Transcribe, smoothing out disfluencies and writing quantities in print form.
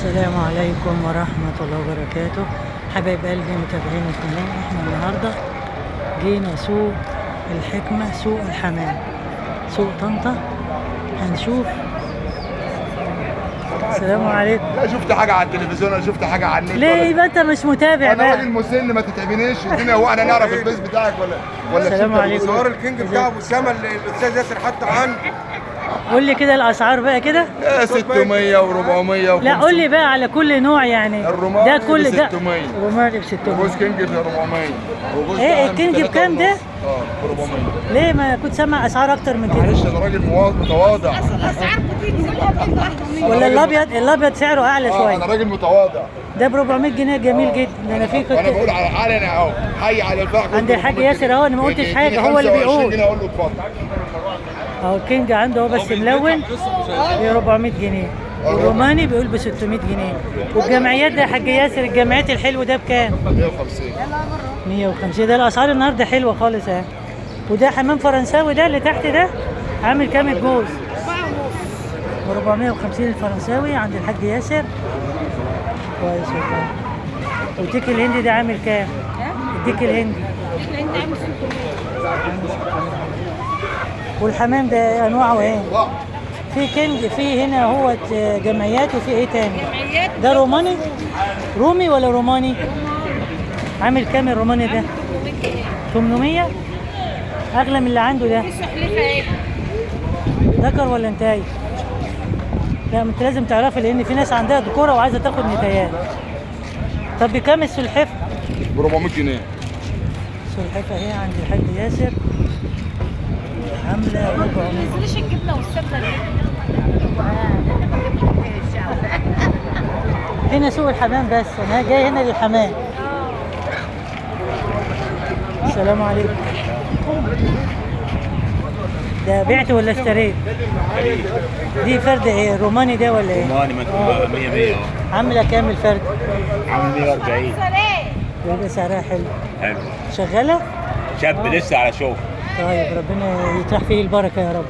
السلام عليكم ورحمة الله وبركاته. حبايب قلبي متابعين القناة، احنا النهاردة جينا سوق الحكمة، سوق الحمام، سوق طنطا. هنشوف. السلام عليكم. لا شفت حاجة على التلفزيون ولا شفت حاجة على النت؟ ليه يبقى انت مش متابع انا بقى؟ راجل مسن، ما تتعبنيش الدنيا. هو انا نعرف الفيس بتاعك ولا السلام عليكم. صور الكينج بتاع ابو اسامه اللي الاستاذ ياسر حتى عنه. قول لي كده الاسعار بقى كده. 600 و400 لا قول لي بقى على كل نوع يعني. الروماني ده كل ده 600. الروماني ب 600. وجوز كينج ب 400. وجوز ايه ده الكينج ب بكام ده؟ ب 400. ليه ما كنت سامع اسعار اكتر من كده؟ معلش انا راجل متواضع. ولا الابيض سعره اعلى انا شويه. راجل متواضع. ده ب 400 جنيه جميل جدا. ده انا في وانا كنت بقول على حالي انا اهو، حي على الفرح. عند الحاج ياسر اهو، انا ما قلتش حاجه، هو اللي 25 بيقول جنيه اقول له اتفضل. اهو الكينج عنده اهو بس ملون ب 400 جنيه، والروماني بيقول ب 600 جنيه. والجمعيات ده يا حاج ياسر، الجمعيات الحلو ده بكام؟ 150. 150. ده الاسعار النهارده حلوه خالص اهي. وده حمام فرنساوي ده اللي تحت ده عامل كام الجوز؟ ب 450 الفرنساوي عند الحاج ياسر. كويس والله. والديك الهندي ده عامل كام؟ الديك الهندي عامل 600. والحمام ده انواعه ايه؟ في كينج، في هنا هو جمعيات، وفي ايه تاني؟ ده روماني؟ رومي ولا روماني؟ عامل كام الروماني ده؟ 800. اغلى من اللي عنده ده. ذكر ولا انتاي؟ لا انت لازم تعرفي، لان في ناس عندها ذكوره وعايزه تاخد نتايات. طب بكام السلحفاه؟ ب 400 جنيه. السلحفاه اهي عند الحاج ياسر عامله 400. ما تنزليش الجبنه والسمنه دي. هنا سوق الحمام، بس انا جاي هنا للحمام. السلام عليكم. ده بعت ولا اشتريت؟ دي فرد ايه؟ روماني ده ولا ايه؟ روماني مكتوب 100 100 اهو. عامله كام الفرد؟ عامل 140. يبقى سعرها حلو. حلو. شغاله؟ شاب لسه على شغل. طيب ربنا يطرح فيه البركه يا رب.